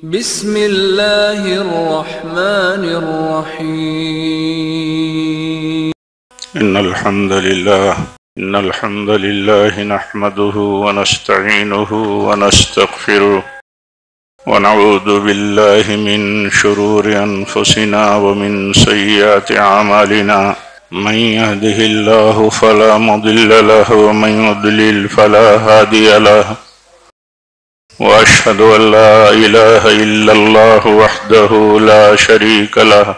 بسم اللہ الرحمن الرحیم إن الحمد لله نحمده ونستعينه ونستغفره ونعوذ بالله من شرور أنفسنا ومن سيئات أعمالنا من يهده الله فلا مضل له ومن يضلل فلا هادي له وأشهد أن لا إله إلا الله وحده لا شريك له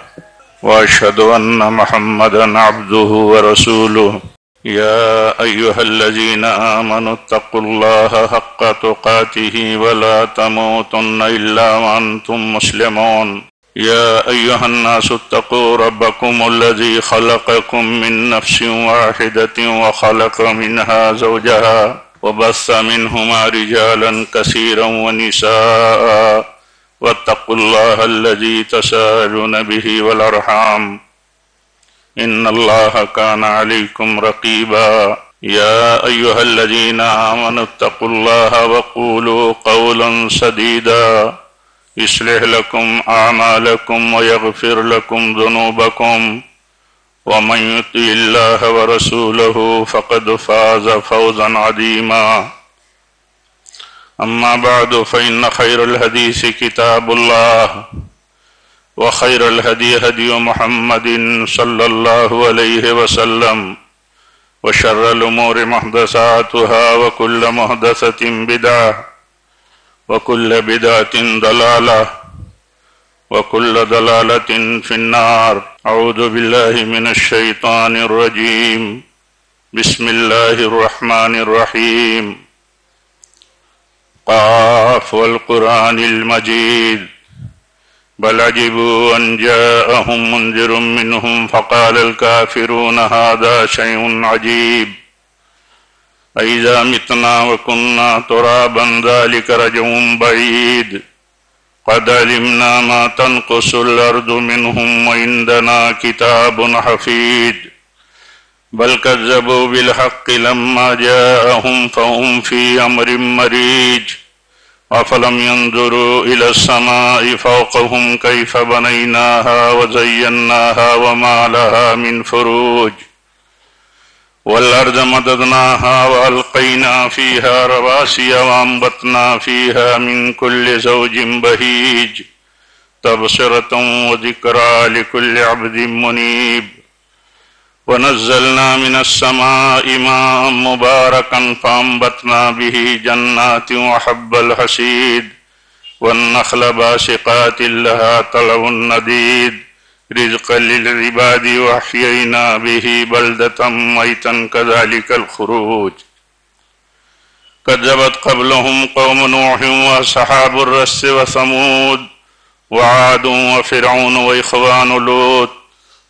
وأشهد أن محمدًا عبده ورسوله يا أيها الذين آمنوا اتقوا الله حق تقاته ولا تموتن إلا وأنتم مسلمون يا أيها الناس اتقوا ربكم الذي خلقكم من نفس واحدة وخلق منها زوجها وبث منهما رجالا كثيرا ونساء واتقوا الله الذي تساءلون به والأرحام إن الله كان عليكم رقيبا يا أيها الذين آمنوا اتقوا الله وقولوا قولا سديدا يصلح لكم أعمالكم ويغفر لكم ذنوبكم ومن يطع الله ورسوله فقد فاز فوزا عظيما أما بعد فإن خير الحديث كتاب الله وخير الهدي هدي محمد صلى الله عليه وسلم وشر الأمور محدثاتها وكل محدثة بدعة وكل بدعة ضلالة وكل ضلالة في النار أعوذ بالله من الشيطان الرجيم بسم الله الرحمن الرحيم قاف والقرآن المجيد بل عجبوا أن جاءهم منذر منهم فقال الكافرون هذا شيء عجيب أإذا متنا وكنا ترابا ذلك رجع بعيد قد علمنا ما تنقص الأرض منهم وعندنا كتاب حفيظ بل كذبوا بالحق لما جاءهم فهم في أمر مريج أفلم ينظروا إلى السماء فوقهم كيف بنيناها وزيناها وما لها من فروج والأرض مددناها وألقينا فيها رواسي وأنبتنا فيها من كل زوج بهيج تبصرة وذكرى لكل عبد منيب ونزلنا من السماء ماء مباركا فأنبتنا به جنات وحب الحصيد والنخل باسقات لها طلع نضيد رزقا للعباد وأحيينا به بلدة ميتا كذلك الخروج كذبت قبلهم قوم نوح وأصحاب الرس وثمود وعاد وفرعون وإخوان لوط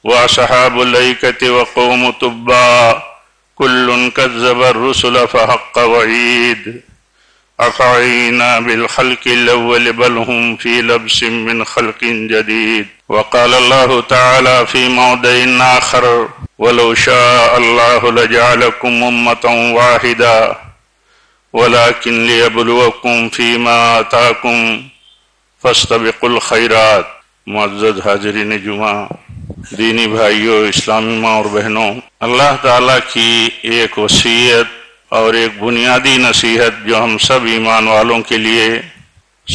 وأصحاب الأيكة وقوم تبع كل كذب الرسل فحق وعيد أفعينا بالخلق الأول بل هم في لبس من خلق جديد وقال الله تعالى في موضع آخر ولو شاء الله لجعلكم أمة واحدة ولكن ليبلوكم فيما آتاكم فاستبقوا الخيرات معزز حاضرین جمعہ دینی بھائیوں اسلامی ماں اور بہنوں، اللہ تعالیٰ کی ایک وصیت اور ایک بنیادی نصیحت جو ہم سب ایمان والوں کے لیے،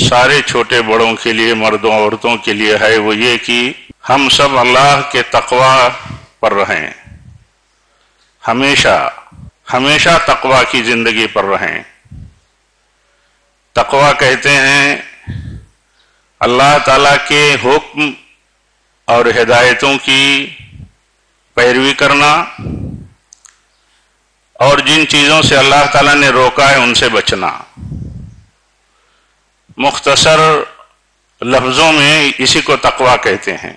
سارے چھوٹے بڑوں کے لیے، مردوں عورتوں کے لیے ہے، وہ یہ کہ ہم سب اللہ کے تقوی پر رہیں، ہمیشہ تقوی کی زندگی پر رہیں۔ تقوی کہتے ہیں اللہ تعالیٰ کے حکم اور ہدایتوں کی پیروی کرنا اور جن چیزوں سے اللہ تعالیٰ نے روکا ہے ان سے بچنا۔ مختصر لفظوں میں اسی کو تقوی کہتے ہیں،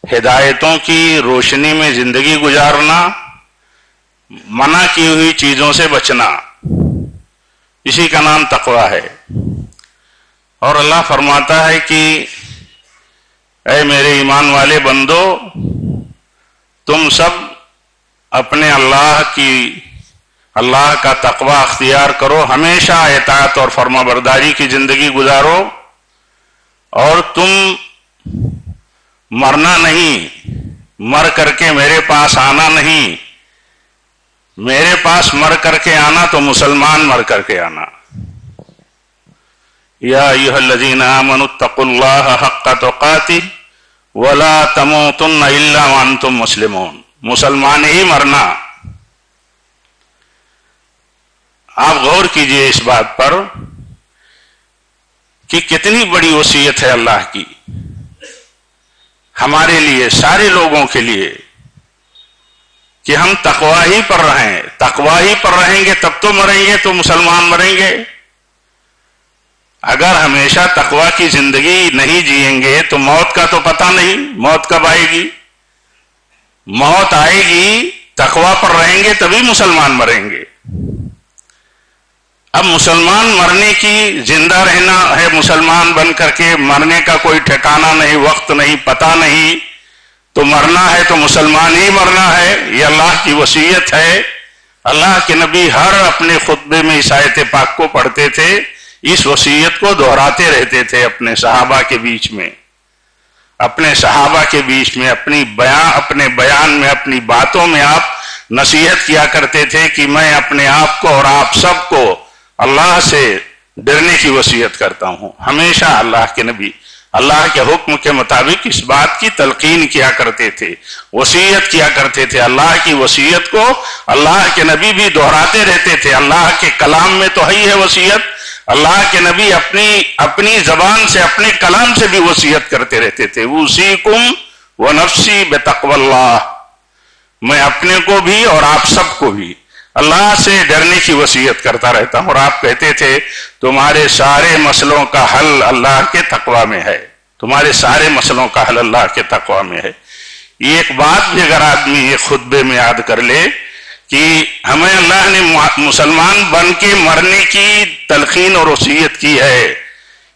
ہدایتوں کی روشنی میں زندگی گزارنا، منع کی ہوئی چیزوں سے بچنا، اسی کا نام تقوی ہے۔ اور اللہ فرماتا ہے کہ اے میرے ایمان والے بندو، تم سب اپنے اللہ کا تقوی اختیار کرو، ہمیشہ اطاعت اور فرما برداری کی زندگی گزارو، اور تم مرنا نہیں، مر کر کے میرے پاس آنا نہیں، میرے پاس مر کر کے آنا تو مسلمان مر کر کے آنا۔ یا ایھا الذین آمنوا اتقوا اللہ حق تقاتہ ولا تموتن الا وانتم مسلمون، مسلمان ہی مرنا۔ آپ غور کیجئے اس بات پر کہ کتنی بڑی وصیت ہے اللہ کی ہمارے لیے، سارے لوگوں کے لیے، کہ ہم تقوی ہی پر رہیں، تقوی ہی پر رہیں گے تب تو مریں گے، تو مسلمان مریں گے۔ اگر ہمیشہ تقوی کی زندگی نہیں جئیں گے تو موت کا تو پتہ نہیں، موت کب آئے گی؟ موت آئے گی، تقوی پر رہیں گے تبھی مسلمان مریں گے۔ اب مسلمان مرنے کی، زندہ رہنا ہے مسلمان بن کر کے، مرنے کا کوئی ٹھکانہ نہیں، وقت نہیں، پتہ نہیں، تو مرنا ہے تو مسلمان ہی مرنا ہے۔ یہ اللہ کی وصیت ہے۔ اللہ کے نبی ہر اپنے خطبے میں اس آیت پاک کو پڑھتے تھے، اس وصیت کو دہراتے رہتے تھے اپنے صحابہ کے بیچ میں، اپنے صحابہ کے بیچ میں، اپنے بیان میں، اپنی باتوں میں آپ نصیحت کیا کرتے تھے کہ میں اپنے آپ کو اور آپ سب کو اللہ سے ڈرنے کی وصیت کرتا ہوں۔ ہمیشہ اللہ کے نبی اللہ کے حکم کے مطابق اس بات کی تلقین کیا کرتے تھے، وصیت کیا کرتے تھے۔ اللہ کی وصیت کو اللہ کے نبی بھی دہراتے رہتے تھے۔ اللہ کے کلام میں تو ہے وصیت، اللہ کے نبی اپنی زبان سے، اپنے کلام سے بھی وصیت کرتے رہتے تھے۔ اوصیکم ونفسی بتقوی اللہ، میں اپنے کو بھی اور آپ سب کو بھی اللہ سے ڈرنے کی وصیت کرتا رہتا ہوں۔ اور آپ کہتے تھے تمہارے سارے مسئلوں کا حل اللہ کے تقوی میں ہے، تمہارے سارے مسئلوں کا حل اللہ کے تقوی میں ہے۔ یہ ایک بات بھی اگر آدمی ایک خطبے میں یاد کر لے کہ ہمیں اللہ نے مسلمان بن کے مرنے کی تلقین اور وصیت کی ہے،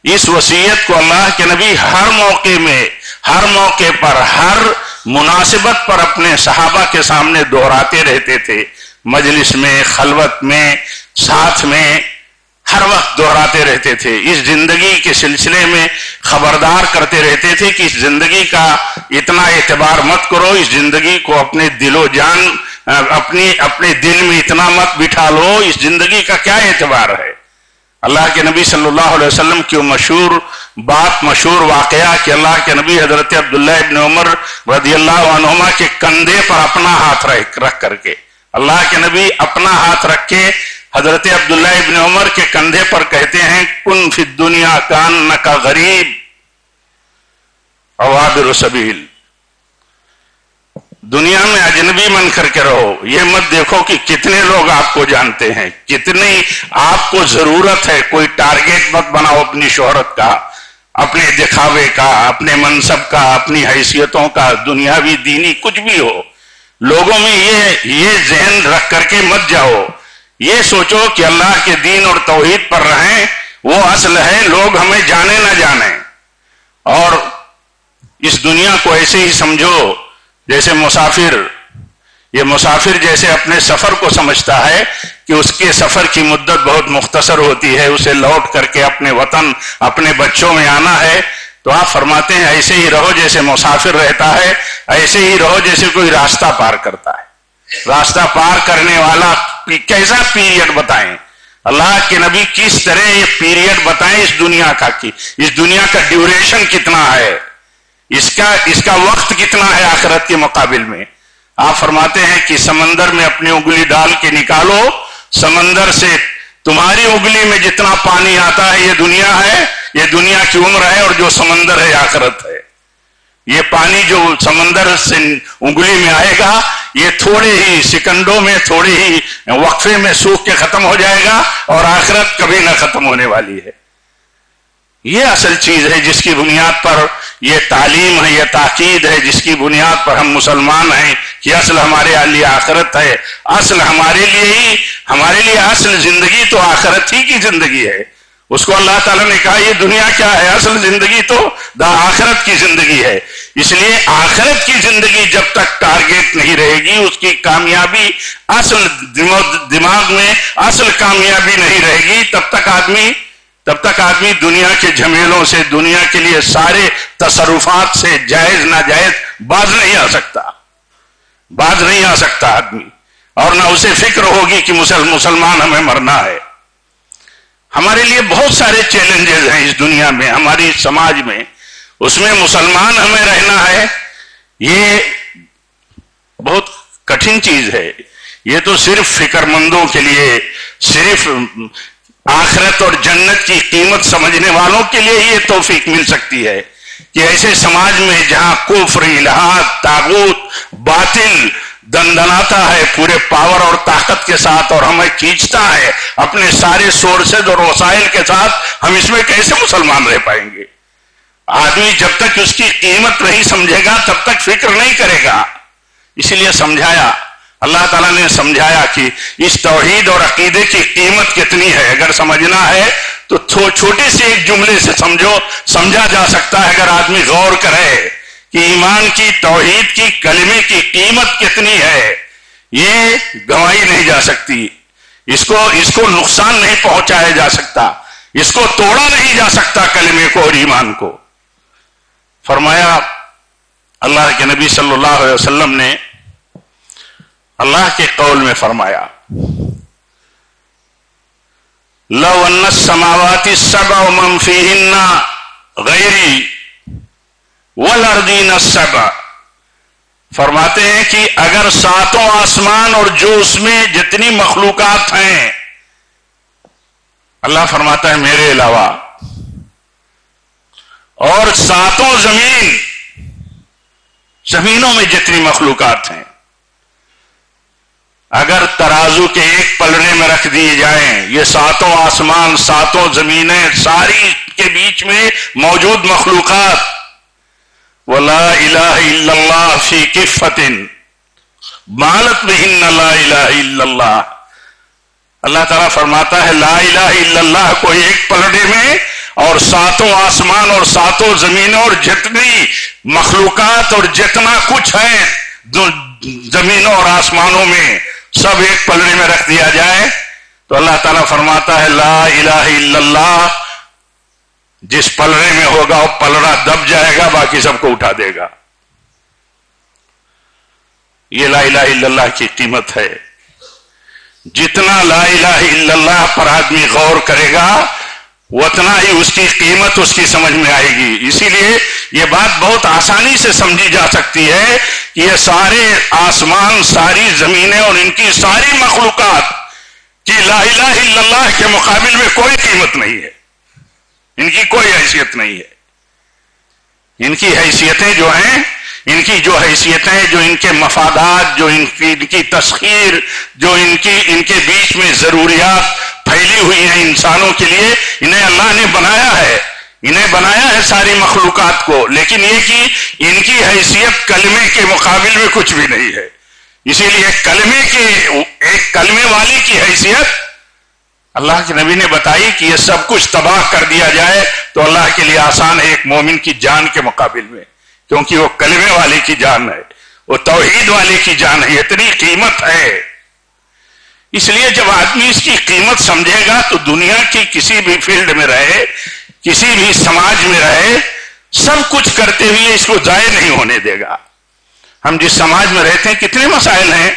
اس وصیت کو اللہ کے نبی ہر موقع میں، ہر موقع پر، ہر مناسبت پر اپنے صحابہ کے سامنے دہراتے رہتے تھے، مجلس میں، خلوت میں، ساتھ میں، ہر وقت دہراتے رہتے تھے۔ اس زندگی کے سلسلے میں خبردار کرتے رہتے تھے کہ اس زندگی کا اتنا اعتبار مت کرو، اس زندگی کو اپنے دل و جان، اپنے دل میں اتنا مت بٹھا لو، اس زندگی کا کیا اعتبار ہے۔ اللہ کے نبی صلی اللہ علیہ وسلم کی مشہور بات، مشہور واقعہ کہ اللہ کے نبی حضرت عبداللہ ابن عمر رضی اللہ عنہما کے کندھے پر اپنا ہاتھ رکھ کر کے، اللہ کے نبی اپنا ہاتھ رکھ کے حضرت عبداللہ ابن عمر کے کندھے پر کہتے ہیں کن فی الدنیا کانک غریب او عابر سبیل، دنیا میں اجنبی بن کر کے رہو، یہ مت دیکھو کہ کتنے لوگ آپ کو جانتے ہیں، کتنی آپ کو ضرورت ہے، کوئی ٹارگیٹ مت بناؤ اپنی شہرت کا، اپنے دکھاوے کا، اپنے منصب کا، اپنی حیثیتوں کا، دنیاوی دینی کچھ بھی ہو، لوگوں میں یہ ذہن رکھ کر کے مت جاؤ، یہ سوچو کہ اللہ کے دین اور توحید پر رہیں، وہ اصل ہے، لوگ ہمیں جانے نہ جانیں۔ اور اس دنیا کو ایسے ہی سمجھو جیسے مسافر، یہ مسافر جیسے اپنے سفر کو سمجھتا ہے کہ اس کے سفر کی مدت بہت مختصر ہوتی ہے، اسے لوٹ کر کے اپنے وطن، اپنے بچوں میں آنا ہے، تو آپ فرماتے ہیں ایسے ہی رہو جیسے مسافر رہتا ہے، ایسے ہی رہو جیسے کوئی راستہ پار کرتا ہے۔ راستہ پار کرنے والا کیسا پیریڈ بتائیں، اللہ کے نبی کس طرح یہ پیریڈ بتائیں اس دنیا کا، کہ اس دنیا کا ڈیوریشن کتنا ہے، اس کا وقت کتنا ہے آخرت کے مقابل میں۔ آپ فرماتے ہیں کہ سمندر میں اپنی انگلی ڈال کے نکالو، سمندر سے تمہاری انگلی میں جتنا پانی آتا ہے یہ دنیا ہے، یہ دنیا کی عمر ہے، اور جو سمندر ہے آخرت ہے۔ یہ پانی جو سمندر سے انگلی میں آئے گا یہ تھوڑے ہی سیکنڈوں میں، تھوڑے ہی وقفے میں سوکھ کے ختم ہو جائے گا، اور آخرت کبھی نہ ختم ہونے والی ہے۔ یہ اصل چیز ہے جس کی بنیاد پر یہ تعلیم ہے، یہ تاکید ہے جس کی بنیاد پر ہم مسلمان ہیں کہ اصل ہمارے لیے آخرت ہے، اصل ہمارے لیے اصل زندگی تو آخرت ہی کی زندگی ہے۔ اس کو اللہ تعالیٰ نے کہا یہ دنیا کیا ہے، اصل زندگی تو آخرت کی زندگی ہے۔ اس لیے آخرت کی زندگی جب تک ٹارگیٹ نہیں رہے گی، اس کی کامیابی اصل دماغ میں اصل کامیابی نہیں رہے گی، تب تک آدمی تب تک آدمی دنیا کے جھمیلوں سے، دنیا کے لیے سارے تصرفات سے جائز ناجائز باز نہیں آ سکتا آدمی، اور نہ اسے فکر ہوگی کہ مسلمان ہمیں مرنا ہے۔ ہمارے لیے بہت سارے چیلنجز ہیں اس دنیا میں، ہماری سماج میں، اس میں مسلمان ہمیں رہنا ہے، یہ بہت کٹھن چیز ہے۔ یہ تو صرف فکر مندوں کے لیے، صرف آخرت اور جنت کی قیمت سمجھنے والوں کے لیے یہ توفیق مل سکتی ہے کہ ایسے سماج میں جہاں کفر، الہاد، طاغوت، باطل دندناتا ہے پورے پاور اور طاقت کے ساتھ اور ہمیں کھینچتا ہے اپنے سارے سورسز اور وسائل کے ساتھ، ہم اس میں کیسے مسلمان رہ پائیں گے؟ آدمی جب تک اس کی قیمت نہیں سمجھے گا تب تک فکر نہیں کرے گا۔ اسی لیے سمجھایا، اللہ تعالیٰ نے سمجھایا کہ اس توحید اور عقیدے کی قیمت کتنی ہے۔ اگر سمجھنا ہے تو چھوٹے سے ایک جملے سے سمجھا جا سکتا ہے، اگر آدمی غور کرے کہ ایمان کی، توحید کی، کلمے کی قیمت کتنی ہے، یہ گنوائی نہیں جا سکتی، اس کو نقصان نہیں پہنچایا جا سکتا، اس کو توڑا نہیں جا سکتا کلمے کو اور ایمان کو۔ فرمایا اللہ کے نبی صلی اللہ علیہ وسلم نے اللہ کے قول میں فرمایا، لو ان السماوات السبع ومن فیہن غیری والارضین السبع، فرماتے ہیں کہ اگر ساتوں آسمان اور جو اس میں جتنی مخلوقات ہیں، اللہ فرماتا ہے میرے علاوہ، اور ساتوں زمینوں میں جتنی مخلوقات ہیں، اگر ترازو کے ایک پلڑے میں رکھ دیے جائیں، یہ ساتوں آسمان، ساتوں زمینیں، ساری کے بیچ میں موجود مخلوقات، وَلَا إِلَهَ إِلَّا اللَّهُ فِي كِفَّةٍ مَالَتْ بِهِنَّ لَا إِلَهَ إِلَّا اللَّهُ، اللہ تعالیٰ فرماتا ہے لا الہ الا اللہ کو ایک پلڑے میں، اور ساتوں آسمان اور ساتوں زمینوں اور جتنی مخلوقات اور جتنا کچھ ہے زمینوں اور آسمانوں میں، سب ایک پلڑے میں رکھ دیا جائے تو اللہ تعالیٰ فرماتا ہے لا الہ الا اللہ، جس پلڑے میں ہوگا وہ پلڑا دب جائے گا، باقی سب کو اٹھا دے گا۔ یہ لا الہ الا اللہ کی قیمت ہے۔ جتنا لا الہ الا اللہ پر آدمی غور کرے گا اتنا ہی اس کی قیمت اس کی سمجھ میں آئے گی۔ اسی لیے یہ بات بہت آسانی سے سمجھی جا سکتی ہے کہ یہ سارے آسمان، ساری زمینیں اور ان کی ساری مخلوقات کی لا الہ الا اللہ کے مقابل میں کوئی قیمت نہیں ہے، ان کی کوئی حیثیت نہیں ہے۔ ان کی حیثیتیں جو ہیں، ان کی جو حیثیتیں، جو ان کے مفادات، جو ان کی تسخیر، جو ان کے بیچ میں ضروریات پھیلی ہوئی ہیں انسانوں کے لیے، انہیں اللہ نے بنایا ہے، انہیں بنایا ہے ساری مخلوقات کو، لیکن یہ کہ ان کی حیثیت کلمے کے مقابل میں کچھ بھی نہیں ہے۔ اسی لیے ایک کلمے والی کی حیثیت اللہ کے نبی نے بتائی کہ یہ سب کچھ تباہ کر دیا جائے تو اللہ کے لیے آسان ہے ایک مومن کی جان کے مقابل میں، کیونکہ وہ کلمے والے کی جان ہے، وہ توحید والے کی جان ہے، اتنی قیمت ہے۔ اس لیے جب آدمی اس کی قیمت سمجھے گا تو دنیا کی کسی بھی فیلڈ میں رہے، کسی بھی سماج میں رہے، سب کچھ کرتے ہوئے اس کو ضائع نہیں ہونے دے گا۔ ہم جس سماج میں رہتے ہیں کتنے مسائل ہیں،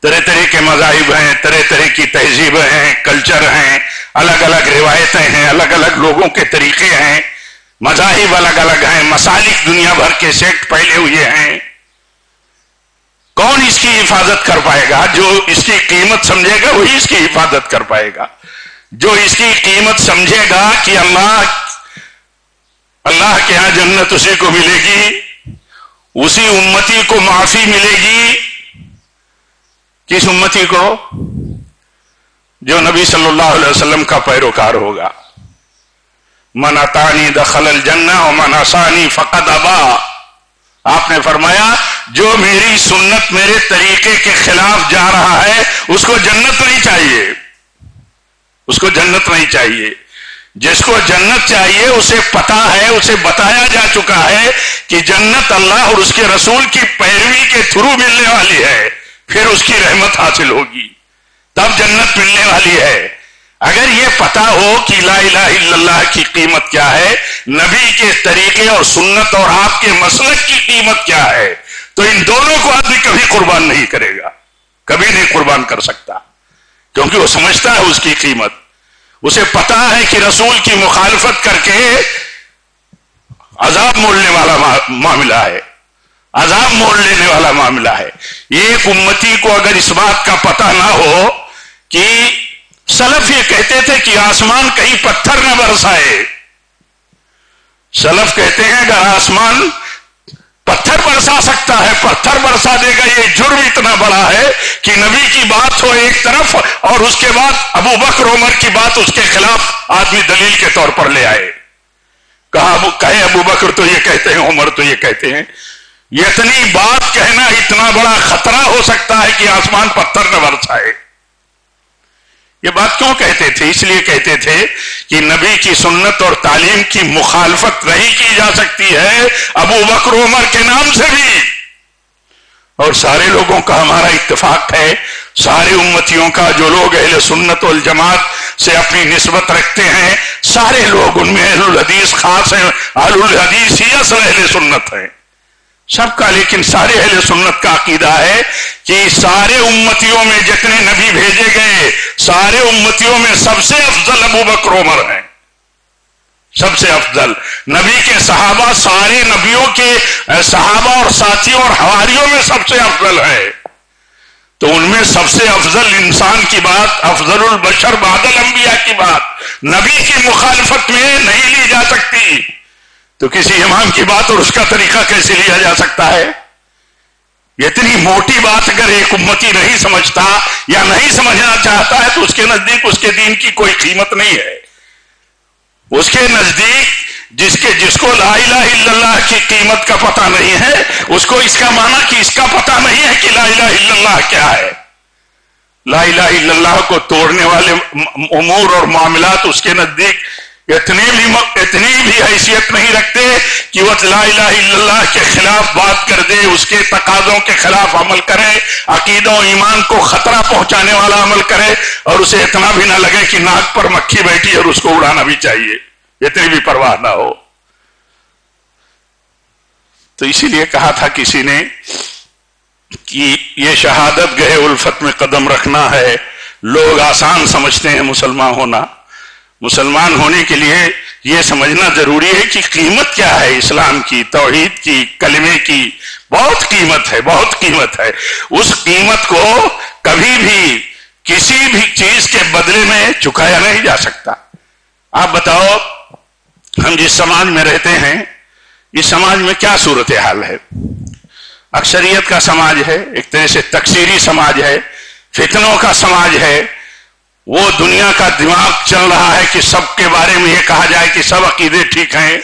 طرح طرح کے مذاہب ہیں، طرح طرح کی تہذیبیں ہیں، کلچر ہیں، الگ الگ روایتیں ہیں، الگ الگ لوگوں کے طریقے ہیں، مذاہب الگ الگ ہیں، مسالک دنیا بھر کے سیکٹ پھیلے ہوئے ہیں۔ کون اس کی حفاظت کر پائے گا؟ جو اس کی قیمت سمجھے گا وہی اس کی حفاظت کر پائے گا۔ جو اس کی قیمت سمجھے گا کہ اللہ کے ہاں جنت اسی کو ملے گی، اسی امتی کو معافی ملے گی۔ کس امتی کو؟ جو نبی صلی اللہ علیہ وسلم کا پیروکار ہوگا۔ من اطاعنی دخل الجنہ ومن عصانی فقد ابا، آپ نے فرمایا جو میری سنت، میرے طریقے کے خلاف جا رہا ہے اس کو جنت نہیں چاہیے، اس کو جنت نہیں چاہیے۔ جس کو جنت چاہیے اسے پتا ہے، اسے بتایا جا چکا ہے کہ جنت اللہ اور اس کے رسول کی پیروی کے تھرو ملنے والی ہے، پھر اس کی رحمت حاصل ہوگی، تب جنت ملنے والی ہے۔ اگر یہ پتا ہو کہ لا الہ الا اللہ کی قیمت کیا ہے، نبی کے طریقے اور سنت اور آپ کے مسلک کی قیمت کیا ہے، تو ان دونوں کو آدمی کبھی قربان نہیں کرے گا، کبھی نہیں قربان کر سکتا، کیونکہ وہ سمجھتا ہے اس کی قیمت. اسے پتا ہے کہ رسول کی مخالفت کر کے عذاب مولنے والا معاملہ ہے، عذاب مول لینے والا معاملہ ہے. ایک امتی کو اگر اس بات کا پتہ نہ ہو کہ سلف یہ کہتے تھے کہ آسمان کہیں پتھر نہ برسائے، سلف کہتے ہیں اگر آسمان پتھر برسا سکتا ہے، پتھر برسا دے گا، یہ جرم اتنا بڑا ہے کہ نبی کی بات ہو ایک طرف اور اس کے بعد ابو بکر عمر کی بات اس کے خلاف آدمی دلیل کے طور پر لے آئے. کہے ابو بکر تو یہ کہتے ہیں، عمر تو یہ کہتے ہیں. یہ اتنی بات کہنا اتنا بڑا خطرہ ہو سکتا ہے کہ آسمان پتھر نہ برسائے. یہ بات کیوں کہتے تھے؟ اس لیے کہتے تھے کہ نبی کی سنت اور تعلیم کی مخالفت نہیں کی جا سکتی ہے ابو بکر عمر کے نام سے بھی. اور سارے لوگوں کا ہمارا اتفاق ہے، سارے امتیوں کا، جو لوگ اہل سنت والجماعت سے اپنی نسبت رکھتے ہیں، سارے لوگ ان میں اہل الحدیث خاص ہیں، اہل الحدیث ہی اصل اہل سنت ہیں سب کا. لیکن سارے اہل سنت کا عقیدہ ہے کہ سارے امتیوں میں جتنے نبی بھیجے گئے، سارے امتیوں میں سب سے افضل ابو بکر عمر ہیں، سب سے افضل. نبی کے صحابہ سارے نبیوں کے صحابہ اور ساتھیوں اور حواریوں میں سب سے افضل ہے. تو ان میں سب سے افضل انسان کی بات، افضل البشر بعد الانبیاء کی بات نبی کی مخالفت میں نہیں لی جا سکتی. تو کسی امام کی بات اور اس کا طریقہ کیسے لیا جا سکتا ہے؟ اتنی موٹی بات اگر ایک امتی نہیں سمجھتا یا نہیں سمجھنا چاہتا ہے تو اس کے نزدیک اس کے دین کی کوئی قیمت نہیں ہے. اس کے نزدیک جس کو لا الہ الا اللہ کی قیمت کا پتہ نہیں ہے، اس کو اس کا معنی کہ اس کا پتہ نہیں ہے کہ لا الہ الا اللہ کیا ہے. لا الہ الا اللہ کو توڑنے والے امور اور معاملات اس کے نزدیک اتنی بھی حیثیت نہیں رکھتے کہ وہ لا الہ الا اللہ کے خلاف بات کر دے، اس کے تقاضوں کے خلاف عمل کرے، عقیدہ و ایمان کو خطرہ پہنچانے والا عمل کرے، اور اسے اتنا بھی نہ لگے کہ ناک پر مکھی بیٹھی اور اس کو اڑانا بھی چاہیے، اتنی بھی پرواہ نہ ہو. تو اسی لیے کہا تھا کسی نے کہ یہ شہادت گہے الفت میں قدم رکھنا ہے. لوگ آسان سمجھتے ہیں مسلمان ہونا. مسلمان ہونے کے لیے یہ سمجھنا ضروری ہے کہ قیمت کیا ہے اسلام کی، توحید کی، کلمے کی. بہت قیمت ہے، بہت قیمت ہے. اس قیمت کو کبھی بھی کسی بھی چیز کے بدلے میں چکایا نہیں جا سکتا. آپ بتاؤ، ہم جس سماج میں رہتے ہیں اس سماج میں کیا صورتحال ہے؟ اکثریت کا سماج ہے، ایک طرح سے تکثیری سماج ہے، فتنوں کا سماج ہے. وہ دنیا کا دماغ چل رہا ہے کہ سب کے بارے میں یہ کہا جائے کہ سب عقیدے ٹھیک ہیں،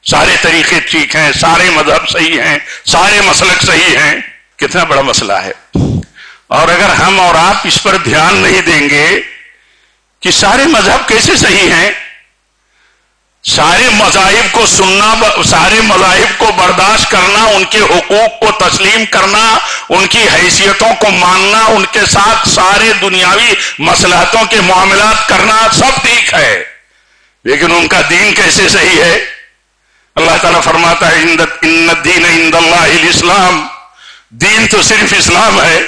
سارے طریقے ٹھیک ہیں، سارے مذہب صحیح ہیں، سارے مسلک صحیح ہیں. کتنا بڑا مسئلہ ہے. اور اگر ہم اور آپ اس پر دھیان نہیں دیں گے کہ سارے مذہب کیسے صحیح ہیں، سارے مذاہب کو سننا، سارے مذاہب کو برداشت کرنا، ان کے حقوق کو تسلیم کرنا، ان کی حیثیتوں کو ماننا، ان کے ساتھ سارے دنیاوی مصلحتوں کے معاملات کرنا، سب ٹھیک ہے، لیکن ان کا دین کیسے صحیح ہے؟ اللہ تعالیٰ فرماتا ہے ان الدین عند اللہ الاسلام. دین تو صرف اسلام ہے.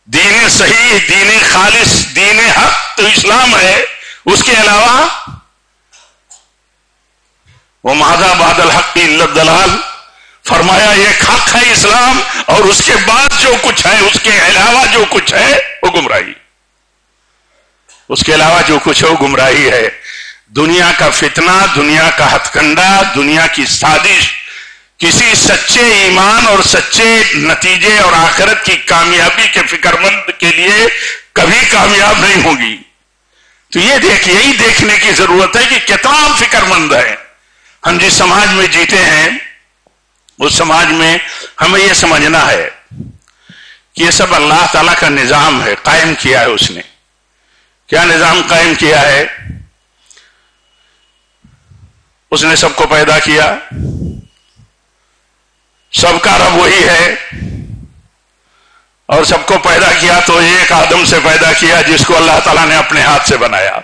دین صحیح، دین خالص، دین حق تو اسلام ہے. اس کے علاوہ وَمَاذَا بَعْدَ الْحَقِّ إِلَّا الضَّلَالُ، فرمایا ایک حق ہے اسلام، اور اس کے بعد جو کچھ ہے، اس کے علاوہ جو کچھ ہے وہ گمراہی. اس کے علاوہ جو کچھ ہے وہ گمراہی ہے. دنیا کا فتنہ، دنیا کا ہتھ کنڈا، دنیا کی سازش کسی سچے ایمان اور سچے نتیجے اور آخرت کی کامیابی کے فکر مند کے لیے کبھی کامیاب نہیں ہوگی. تو یہی دیکھنے کی ضرورت ہے کہ کتنا ہم فکر مند ہیں. ہم جس سماج میں جیتے ہیں اس سماج میں ہمیں یہ سمجھنا ہے کہ یہ سب اللہ تعالیٰ کا نظام ہے، قائم کیا ہے. اس نے کیا نظام قائم کیا ہے؟ اس نے سب کو پیدا کیا، سب کا رب وہی ہے، اور سب کو پیدا کیا تو ایک آدم سے پیدا کیا جس کو اللہ تعالیٰ نے اپنے ہاتھ سے بنایا.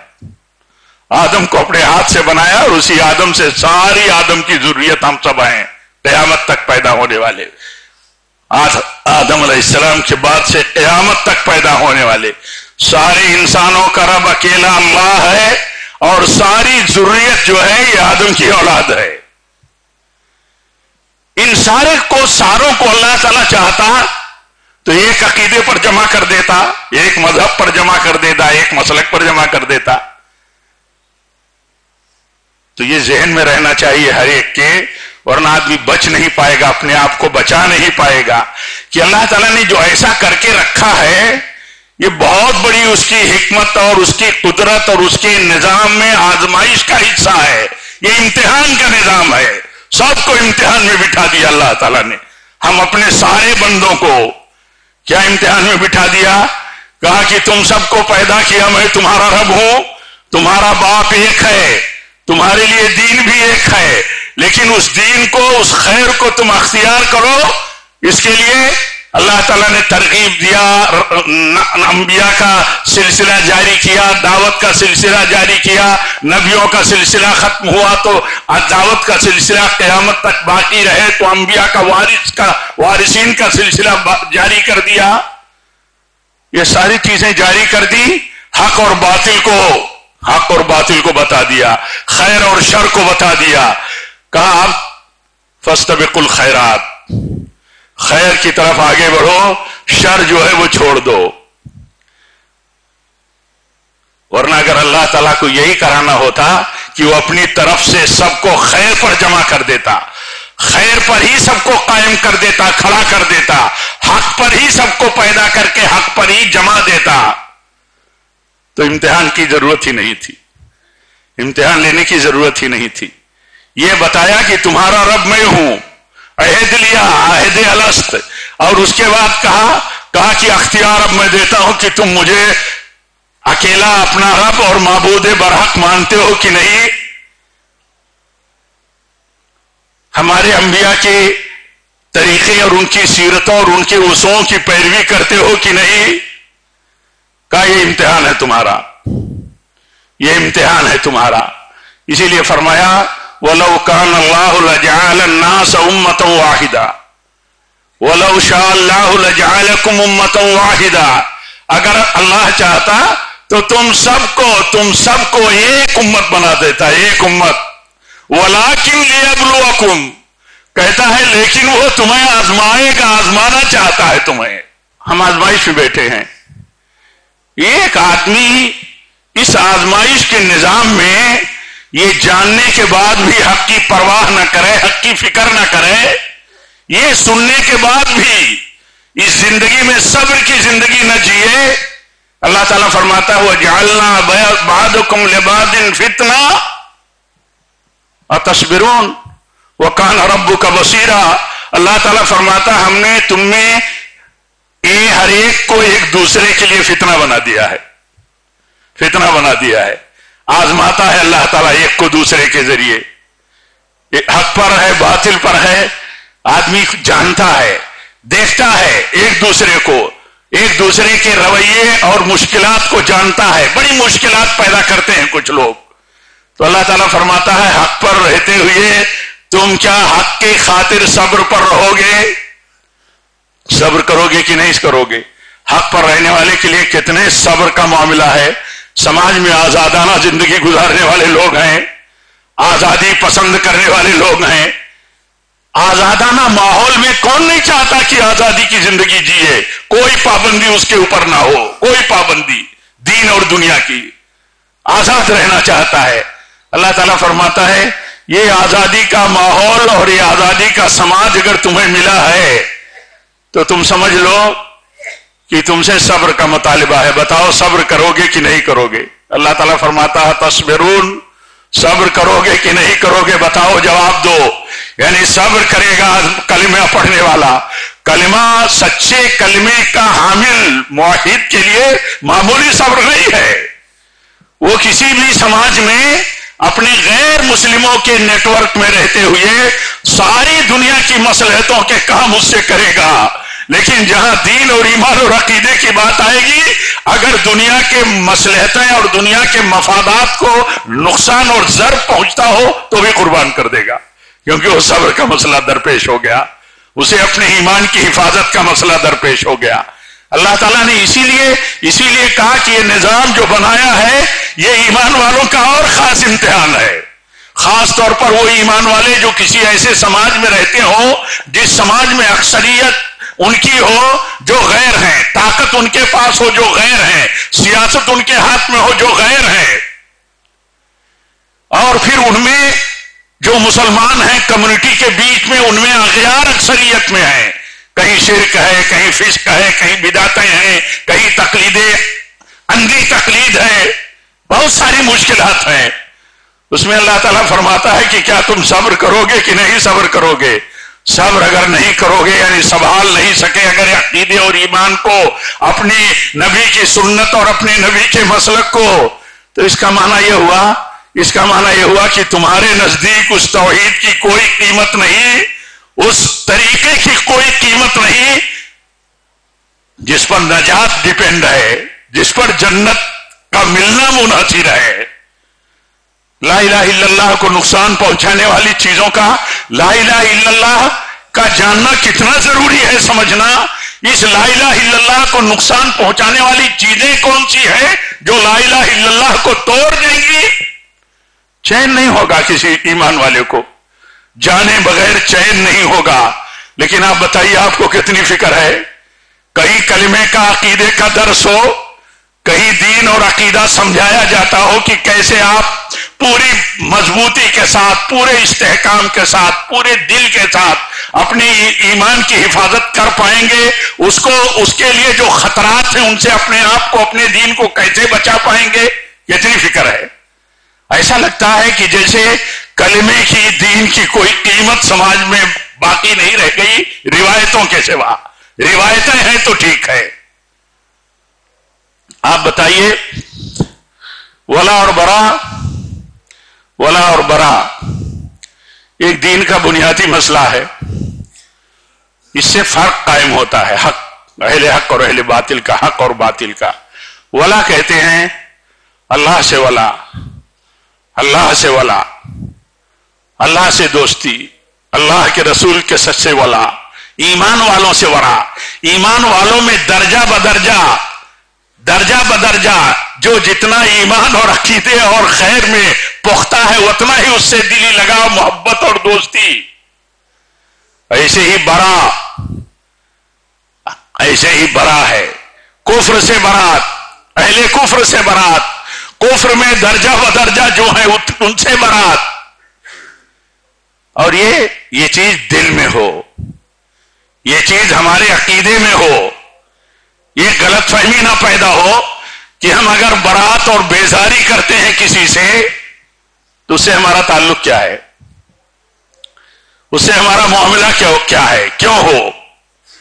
آدم کو اپنے ہاتھ سے بنایا اور اسی آدم سے ساری آدم کی ذریت ہم سب ہیں قیامت تک پیدا ہونے والے. آدم علیہ السلام کے بعد سے قیامت تک پیدا ہونے والے سارے انسانوں کا رب اکیلا اللہ ہے اور ساری ذریت جو ہے یہ آدم کی اولاد ہے. ان ساروں کو اللہ تعالیٰ چاہتا تو ایک عقیدے پر جمع کر دیتا, ایک مذہب پر جمع کر دیتا, ایک مسلک پر جمع کر دیتا. تو یہ ذہن میں رہنا چاہیے ہر ایک کے, ورنہ آدمی بچ نہیں پائے گا, اپنے آپ کو بچا نہیں پائے گا کہ اللہ تعالیٰ نے جو ایسا کر کے رکھا ہے یہ بہت بڑی اس کی حکمت اور اس کی قدرت اور اس کے نظام میں آزمائش کا حصہ ہے. یہ امتحان کا نظام ہے, سب کو امتحان میں بٹھا دیا اللہ تعالیٰ نے. ہم اپنے سارے بندوں کو کیا امتحان میں بٹھا دیا؟ کہا کہ تم سب کو پیدا کیا, میں تمہارا رب ہوں, تمہارا باپ ایک ہے, تمہارے لیے دین بھی ایک ہے, لیکن اس دین کو, اس خیر کو تم اختیار کرو. اس کے لیے اللہ تعالیٰ نے ترغیب دیا, انبیاء کا سلسلہ جاری کیا, دعوت کا سلسلہ جاری کیا. نبیوں کا سلسلہ ختم ہوا تو دعوت کا سلسلہ قیامت تک باقی رہے تو انبیاء کا وارثین کا سلسلہ جاری کر دیا. یہ ساری چیزیں جاری کر دی. حق اور باطل کو بتا دیا, خیر اور شر کو بتا دیا. کہا فاستبقوا الخیرات, خیر کی طرف آگے بڑھو, شر جو ہے وہ چھوڑ دو. ورنہ اگر اللہ تعالیٰ کو یہی کرانا ہوتا کہ وہ اپنی طرف سے سب کو خیر پر جمع کر دیتا, خیر پر ہی سب کو قائم کر دیتا, کھڑا کر دیتا, حق پر ہی سب کو پیدا کر کے حق پر ہی جمع دیتا, تو امتحان کی ضرورت ہی نہیں تھی, امتحان لینے کی ضرورت ہی نہیں تھی. یہ بتایا کہ تمہارا رب میں ہوں, عہد لیا, عہد الست, اور اس کے بعد کہا کہ اختیار اب میں دیتا ہوں کہ تم مجھے اکیلا اپنا رب اور معبود برحق مانتے ہو کہ نہیں, ہمارے انبیاء کے طریقے اور ان کی سیرتوں اور ان کے اصولوں کی پیروی کرتے ہو کہ نہیں. کہا یہ امتحان ہے تمہارا, یہ امتحان ہے تمہارا. اسی لیے فرمایا وَلَوْ كَانَ اللَّهُ لَجَعَلَ النَّاسَ أُمَّةً وَاحِدًا وَلَوْ شَاءَ اللَّهُ لَجَعَلَكُمْ أُمَّةً وَاحِدًا. اگر اللہ چاہتا تو تم سب کو ایک امت بنا دیتا, ایک امت. وَلَكِنْ لِيَبْلُوَكُمْ, کہتا ہے لیکن وہ تمہیں آزمائے گا, آزمانا چاہتا ہے تمہیں. ہم آزمائش میں بیٹھے ہیں. ایک آدمی اس آزمائش کے نظام میں یہ جاننے کے بعد بھی حق کی پرواہ نہ کرے, حق کی فکر نہ کرے, یہ سننے کے بعد بھی اس زندگی میں صبر کی زندگی نہ جیے. اللہ تعالیٰ فرماتا ہے وَجَعَلْنَا بَعْضَكُمْ لِبَعْضٍ فِتْنَةً أَتَصْبِرُونَ وَكَانَ رَبُّكَ بَصِيرًا. اللہ تعالیٰ فرماتا ہم نے تم میں ہر ایک کو ایک دوسرے کے لیے فتنہ بنا دیا ہے, فتنہ بنا دیا ہے. آزماتا ہے اللہ تعالیٰ ایک کو دوسرے کے ذریعے. حق پر ہے, باطل پر ہے, آدمی جانتا ہے, دیکھتا ہے ایک دوسرے کو, ایک دوسرے کے رویے اور مشکلات کو جانتا ہے. بڑی مشکلات پیدا کرتے ہیں کچھ لوگ, تو اللہ تعالیٰ فرماتا ہے حق پر رہتے ہوئے تم کیا حق کی خاطر صبر پر رہو گے؟ صبر کرو گے کہ نہیں کرو گے؟ حق پر رہنے والے کے لیے کتنے صبر کا معاملہ ہے. سماج میں آزادانہ زندگی گزارنے والے لوگ ہیں, آزادی پسند کرنے والے لوگ ہیں. آزادانہ ماحول میں کون نہیں چاہتا کہ آزادی کی زندگی جیے, کوئی پابندی اس کے اوپر نہ ہو, کوئی پابندی دین اور دنیا کی, آزاد رہنا چاہتا ہے. اللہ تعالیٰ فرماتا ہے یہ آزادی کا ماحول اور یہ آزادی کا سماج اگر تمہیں ملا ہے تو تم سمجھ لو کہ تم سے صبر کا مطالبہ ہے. بتاؤ صبر کرو گے کہ نہیں کرو گے؟ اللہ تعالیٰ فرماتا ہے تصبرون, صبر کرو گے کہ نہیں کرو گے؟ بتاؤ, جواب دو. یعنی صبر کرے گا کلمہ پڑھنے والا, کلمہ سچے کلمے کا حامل موحد کے لیے معمولی صبر نہیں ہے. وہ کسی بھی سماج میں اپنے غیر مسلموں کے نیٹ ورک میں رہتے ہوئے ساری دنیا کی مصلحتوں کے کام اس سے کرے گا, لیکن جہاں دین اور ایمان اور عقیدے کی بات آئے گی اگر دنیا کے مصلحتیں اور دنیا کے مفادات کو نقصان اور ضرر پہنچتا ہو تو بھی قربان کر دے گا، کیونکہ وہ صبر کا مسئلہ درپیش ہو گیا، اسے اپنے ایمان کی حفاظت کا مسئلہ درپیش ہو گیا۔ اللہ تعالیٰ نے اسی لیے کہا کہ یہ نظام جو بنایا ہے یہ ایمان والوں کا اور خاص امتحان ہے، خاص طور پر وہ ایمان والے جو کسی ایسے سماج میں رہتے ہوں جس سماج میں اکثریت ان کی ہو جو غیر ہیں، طاقت ان کے پاس ہو جو غیر ہیں، سیاست ان کے ہاتھ میں ہو جو غیر ہیں، اور پھر ان میں جو مسلمان ہیں کمیونٹی کے بیچ میں ان میں اغیار اکثریت میں ہیں، کہیں شرک ہے، کہیں فسق ہے، کہیں بدعتیں ہیں، کہیں تقلیدیں، اندھی تقلید ہے، بہت ساری مشکلات ہیں۔ اس میں اللہ تعالیٰ فرماتا ہے کہ کیا تم صبر کرو گے کہ نہیں صبر کرو گے؟ صبر اگر نہیں کرو گے یعنی سنبھال نہیں سکے اگر عقیدے اور ایمان کو، اپنے نبی کی سنت اور اپنے نبی کے مسلک کو، تو اس کا معنی یہ ہوا کہ تمہارے نزدیک اس توحید کی کوئی قیمت نہیں، اس طریقے کی کوئی قیمت نہیں جس پر نجات ڈیپینڈ ہے، جس پر جنت کا ملنا منحصر ہے۔ لا الہ الا اللہ کو نقصان پہنچانے والی چیزوں کا، لا الہ الا اللہ کا جاننا کتنا ضروری ہے سمجھنا۔ اس لا الہ الا اللہ کو نقصان پہنچانے والی چیزیں کون سی ہے جو لا الہ الا اللہ کو توڑ دیں گی؟ چین نہیں ہوگا کسی ایمان والے کو، جانے بغیر چین نہیں ہوگا۔ لیکن آپ بتائیے آپ کو کتنی فکر ہے؟ کہیں کلمے کا عقیدے کا درس ہو، کہیں دین اور عقیدہ سمجھایا جاتا ہو کہ کیسے آپ پوری مضبوطی کے ساتھ، پورے استحکام کے ساتھ، پورے دل کے ساتھ اپنی ایمان کی حفاظت کر پائیں گے، اس کے لیے جو خطرات ہیں ان سے اپنے آپ کو، اپنے دین کو کیسے بچا پائیں گے، کتنی فکر ہے۔ ایسا لگتا ہے کہ جیسے کلمے کی، دین کی کوئی قیمت سماج میں باقی نہیں رہ گئی روایتوں کے سوا۔ روایتیں ہیں تو ٹھیک ہے، آپ بتائیے ولا اور برا ایک دین کا بنیادی مسئلہ ہے، اس سے فرق قائم ہوتا ہے، حق، اہل حق اور اہل باطل کا، حق اور باطل کا۔ ولا کہتے ہیں اللہ سے ولا، اللہ سے ولا، اللہ سے دوستی، اللہ کے رسول کے سچے ولا، ایمان والوں سے ورا۔ ایمان والوں میں درجہ بدرجہ جو جتنا ایمان اور عقیدے اور خیر میں پختہ ہے اتنا ہی اس سے دلی لگاؤ، محبت اور دوستی۔ ایسے ہی برا ہے، کفر سے برات، اہل کفر سے برات، کفر میں درجہ بدرجہ جو ہے ان سے برات۔ اور یہ چیز دل میں ہو، یہ چیز ہمارے عقیدے میں ہو، یہ غلط فہمی نہ پیدا ہو کہ ہم اگر برات اور بیزاری کرتے ہیں کسی سے تو اس سے ہمارا تعلق کیا ہے، اس سے ہمارا معاملہ کیا ہے، کیوں ہو؟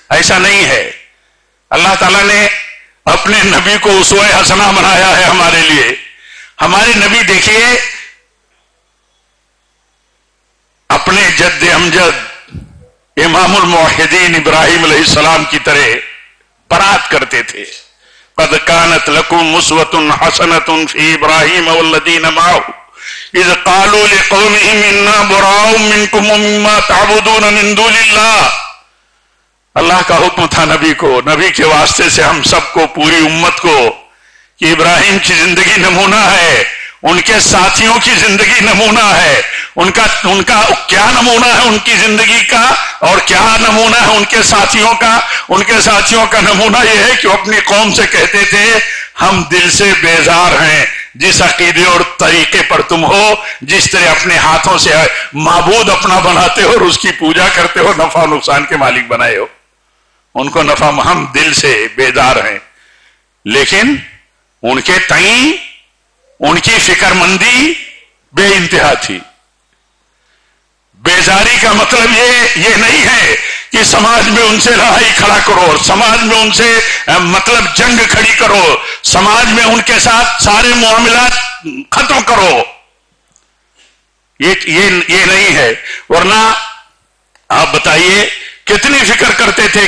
ایسا نہیں ہے۔ اللہ تعالیٰ نے اپنے نبی کو اسوہ حسنہ بنایا ہے ہمارے لیے۔ ہمارے نبی دیکھیے اپنے جد امجد امام الموحدین ابراہیم علیہ السلام کی طرح برات کرتے تھے۔ قد كانت لكم اسوة حسنة في ابراہیم والذین معه اذ قالوا لقومهم انا براء منكم ومما تعبدون من دون اللہ۔ اللہ کا حکم تھا نبی کو، نبی کے واسطے سے ہم سب کو، پوری امت کو، کہ ابراہیم کی زندگی نمونہ ہے، ان کے ساتھیوں کی زندگی نمونہ ہے، ان کا کیا نمونہ ہے ان کی زندگی کا اور کیا نمونہ ہے ان کے ساتھیوں کا۔ ان کے ساتھیوں کا نمونہ یہ ہے کہ وہ اپنی قوم سے کہتے تھے ہم دل سے بیزار ہیں جس عقیدے اور طریقے پر تم ہو، جس طرح اپنے ہاتھوں سے معبود اپنا بناتے ہو اور اس کی پوجا کرتے ہو، نفع نقصان کے مالک بنائے ہو۔ ان کو نفع، ہم دل سے بیدار ہیں، لیکن ان کے تئیں ان کی فکر مندی بے انتہا تھی۔ بیزاری کا مطلب یہ نہیں ہے کہ سماج میں ان سے لڑائی کھڑا کرو، سماج میں ان سے مطلب جنگ کھڑی کرو، سماج میں ان کے ساتھ سارے معاملات ختم کرو، یہ نہیں ہے۔ ورنہ آپ بتائیے کتنی فکر کرتے تھے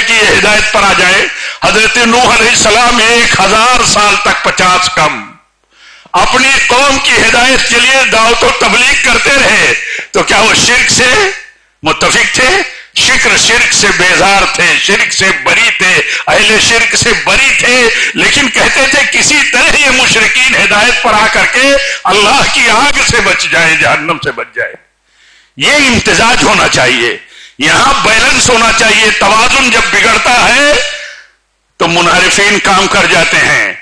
کہ یہ ہدایت پر آ جائے. حضرت نوح علیہ السلام 1000 سال تک 50 کم اپنی قوم کی ہدایت کے لیے دعوت و تبلیغ کرتے رہے. تو کیا وہ شرک سے متفق تھے؟ شرک سے بیزار تھے، شرک سے بری تھے، اہل شرک سے بری تھے، لیکن کہتے تھے کسی طرح یہ مشرکین ہدایت پر آ کر کے اللہ کی آگ سے بچ جائے، جہنم سے بچ جائے. یہ امتزاج ہونا چاہیے، یہاں بیلنس ہونا چاہیے. توازن جب بگڑتا ہے تو منحرفین کام کر جاتے ہیں،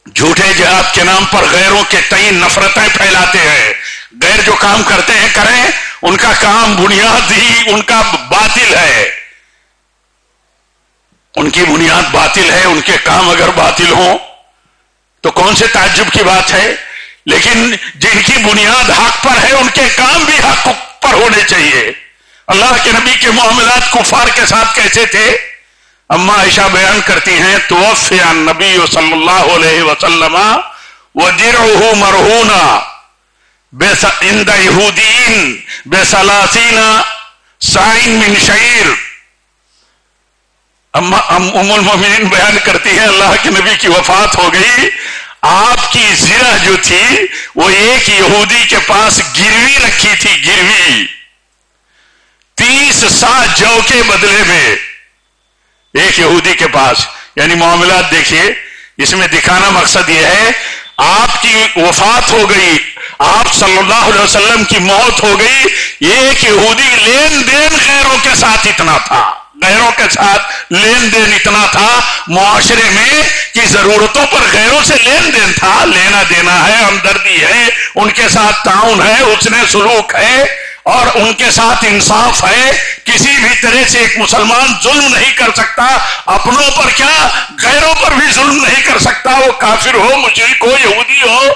جھوٹے جہاد کے نام پر غیروں کے تئیں نفرتیں پھیلاتے ہیں. غیر جو کام کرتے ہیں کریں، ان کا کام بنیاد ہی ان کا باطل ہے، ان کی بنیاد باطل ہے. ان کے کام اگر باطل ہوں تو کون سے تعجب کی بات ہے، لیکن جن کی بنیاد حق پر ہے ان کے کام بھی حق پر ہونے چاہیے. اللہ کے نبی کے معاملات کفار کے ساتھ کیسے تھے؟ اما عائشہ بیان کرتی ہیں توفی النبی صلی اللہ علیہ وسلم ودرعہ مرہونہ عند یہودین بثلاثین ساعٍ من شعیر. ام المومنین بیان کرتی ہیں اللہ کے نبی کی وفات ہو گئی، آپ کی زرہ جو تھی وہ ایک یہودی کے پاس گروی رکھی تھی، گروی 30 سا جو کے بدلے میں ایک یہودی کے پاس. یعنی معاملات دیکھیے، اس میں دکھانا مقصد یہ ہے آپ کی وفات ہو گئی، آپ صلی اللہ علیہ وسلم کی موت ہو گئی، ایک یہودی لین دین غیروں کے ساتھ اتنا تھا، غیروں کے ساتھ لین دین اتنا تھا معاشرے میں کہ ضرورتوں پر غیروں سے لین دین تھا، لینا دینا ہے، ہمدردی ہے، ان کے ساتھ تعاون ہے، حسن سلوک ہے اور ان کے ساتھ انصاف ہے. کسی بھی طرح سے ایک مسلمان ظلم نہیں کر سکتا، اپنوں پر کیا غیروں پر بھی ظلم نہیں کر سکتا، وہ کافر ہو، مشرک ہو، یہودی ہو،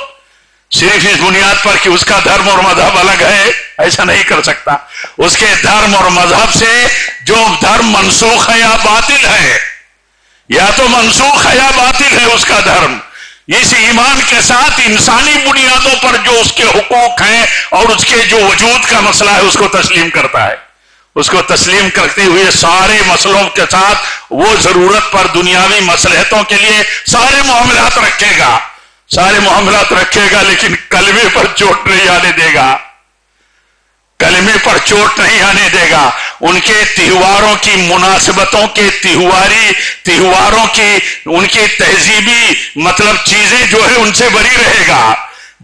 صرف اس بنیاد پر کہ اس کا دھرم اور مذہب الگ ہے ایسا نہیں کر سکتا. اس کے دھرم اور مذہب سے جو دھرم منسوخ ہے یا باطل ہے، یا تو منسوخ ہے یا باطل ہے اس کا دھرم، اس ایمان کے ساتھ انسانی بنیادوں پر جو اس کے حقوق ہیں اور اس کے جو وجود کا مسئلہ ہے اس کو تسلیم کرتا ہے. اس کو تسلیم کرتے ہوئے سارے مسئلوں کے ساتھ وہ ضرورت پر دنیاوی مصلحتوں کے لیے سارے معاملات رکھے گا، لیکن کلمے پر چوٹ نہیں آنے دے گا، کلمے پر چوٹ نہیں آنے دے گا. ان کے تہواروں کی مناسبتوں کے تہواروں کی ان کی تہذیبی مطلب چیزیں جو ہے ان سے بری رہے گا.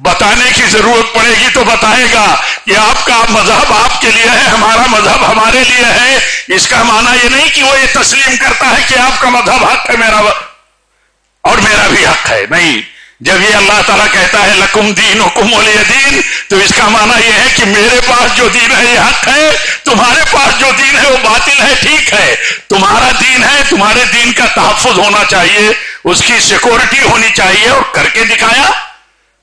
بتانے کی ضرورت پڑے گی تو بتائے گا کہ آپ کا مذہب آپ کے لیے ہے، ہمارا مذہب ہمارے لیے ہے. اس کا معنی یہ نہیں کہ وہ یہ تسلیم کرتا ہے کہ آپ کا مذہب حق ہے میرا اور میرا بھی حق ہے، نہیں. جب یہ اللہ تعالیٰ کہتا ہے لکم دینکم ولی دین، تو اس کا معنی یہ ہے کہ میرے پاس جو دین ہے یہ حق ہے، تمہارے پاس جو دین ہے وہ باطل ہے. ٹھیک ہے، تمہارا دین ہے، تمہارے دین کا تحفظ ہونا چاہیے، اس کی سیکورٹی ہونی چاہیے، اور کر کے دکھایا.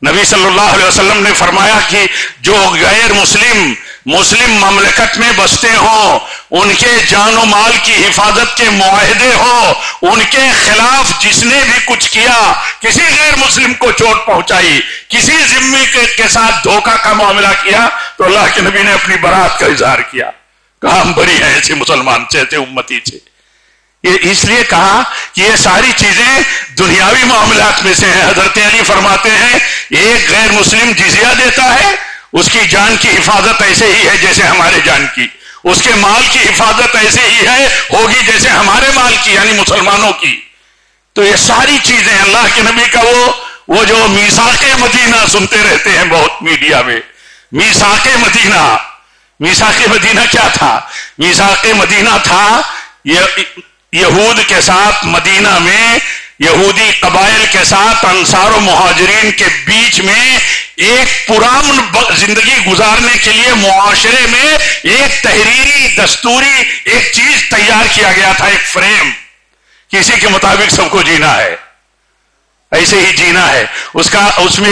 نبی صلی اللہ علیہ وسلم نے فرمایا کہ جو غیر مسلم مملکت میں بستے ہوں، ان کے جان و مال کی حفاظت کے معاہدے ہوں، ان کے خلاف جس نے بھی کچھ کیا، کسی غیر مسلم کو چوٹ پہنچائی، کسی ذمہ کے ساتھ دھوکہ کا معاملہ کیا، تو اللہ کے نبی نے اپنی برات کا اظہار کیا، کہا ہم بری ہیں ایسے مسلمان سے، ایسے امتی سے. یہ اس لیے کہا کہ یہ ساری چیزیں دنیاوی معاملات میں سے ہیں. حضرت علی فرماتے ہیں ایک غیر مسلم جزیہ دیتا ہے، اس کی جان کی حفاظت ایسے ہی ہے جیسے ہمارے جان کی، اس کے مال کی حفاظت ایسے ہی ہوگی جیسے ہمارے مال کی، یعنی مسلمانوں کی. تو یہ ساری چیزیں اللہ کے نبی کا وہ جو میثاق مدینہ سنتے رہتے ہیں بہت میڈیا میں، میثاق مدینہ کیا تھا؟ میثاق مدینہ تھا یہود کے ساتھ، مدینہ میں یہودی قبائل کے ساتھ انصار و مہاجرین کے بیچ میں ایک پرامن زندگی گزارنے کے لیے معاشرے میں ایک تحریری دستوری ایک چیز تیار کیا گیا تھا، ایک فریم. کسی کے مطابق سب کو جینا ہے، ایسے ہی جینا ہے. اس میں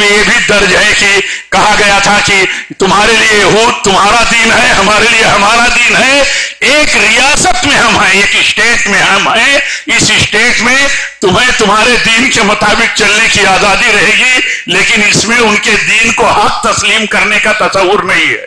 یہ بھی درج ہے کہ کہا گیا تھا کہ تمہارے لیے یہود تمہارا دین ہے، ہمارے لیے ہمارا دین ہے. ایک ریاست میں ہم ہیں، ایک اسٹیٹ میں ہم ہیں، اس اسٹیٹ میں تمہیں تمہارے دین کے مطابق چلنے کی آزادی رہے گی، لیکن اس میں ان کے دین کو حق تسلیم کرنے کا تصور نہیں ہے.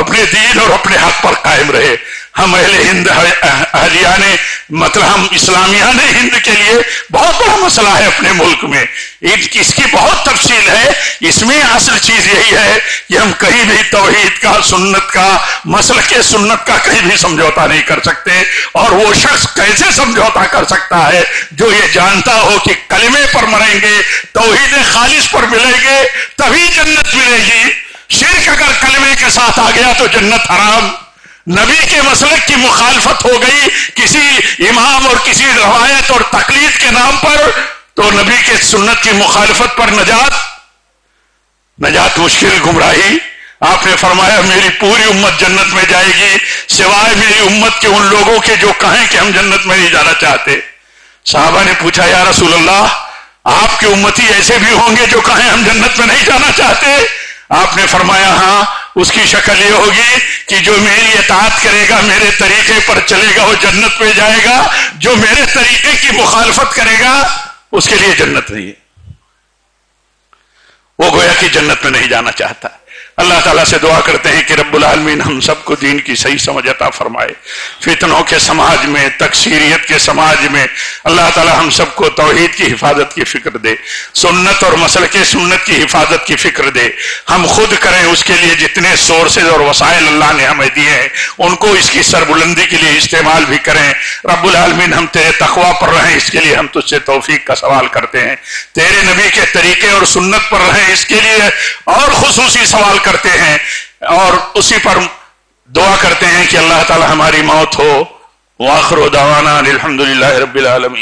اپنے دین اور اپنے حق پر قائم رہے. ہم اہل ہند اہلیان مطلب ہم اسلامیان ہند کے لیے بہت بڑا مسئلہ ہے اپنے ملک میں. اس کی بہت تفصیل ہے. اس میں اصل چیز یہی ہے کہ ہم کہیں بھی توحید کا، سنت کا، مسلک سنت کا کہیں بھی سمجھوتا نہیں کر سکتے. اور وہ شخص کیسے سمجھوتا کر سکتا ہے جو یہ جانتا ہو کہ کلمے پر مریں گے، توحید خالص پر ملیں گے تبھی جنت ملے گی. شرک اگر کلمے کے ساتھ آ گیا تو جنت حرام. نبی کے مسلک کی مخالفت ہو گئی کسی امام اور کسی روایت اور تقلید کے نام پر تو نبی کے سنت کی مخالفت پر نجات مشکل، گمراہی. آپ نے فرمایا میری پوری امت جنت میں جائے گی سوائے میری امت کے ان لوگوں کے جو کہیں کہ ہم جنت میں نہیں جانا چاہتے. صحابہ نے پوچھا یا رسول اللہ آپ کے امتی ایسے بھی ہوں گے جو کہیں ہم جنت میں نہیں جانا چاہتے؟ آپ نے فرمایا ہاں، اس کی شکل یہ ہوگی کہ جو میری اطاعت کرے گا، میرے طریقے پر چلے گا وہ جنت میں جائے گا، جو میرے طریقے کی مخالفت کرے گا اس کے لیے جنت نہیں ہے. وہ گویا کہ جنت میں نہیں جانا چاہتا. اللہ تعالیٰ سے دعا کرتے ہیں کہ رب العالمین ہم سب کو دین کی صحیح سمجھ عطا فرمائے. فتنوں کے سماج میں، تکثیریت کے سماج میں اللہ تعالیٰ ہم سب کو توحید کی حفاظت کی فکر دے، سنت اور مسلک سنت کی حفاظت کی فکر دے. ہم خود کریں اس کے لیے جتنے سورسز اور وسائل اللہ نے ہمیں دیے ہیں ان کو اس کی سربلندی کے لیے استعمال بھی کریں. رب العالمین ہم تیرے تقوی پر رہیں اس کے لیے ہم تجھ سے توفیق کا سوال کرتے ہیں. تیرے نبی کے طریقے اور سنت پر رہیں اس کے لیے اور خصوصی سوال کرتے ہیں اور اسی پر دعا کرتے ہیں کہ اللہ تعالی ہماری موت ہو. وآخر دعوانا الحمدللہ رب العالمین.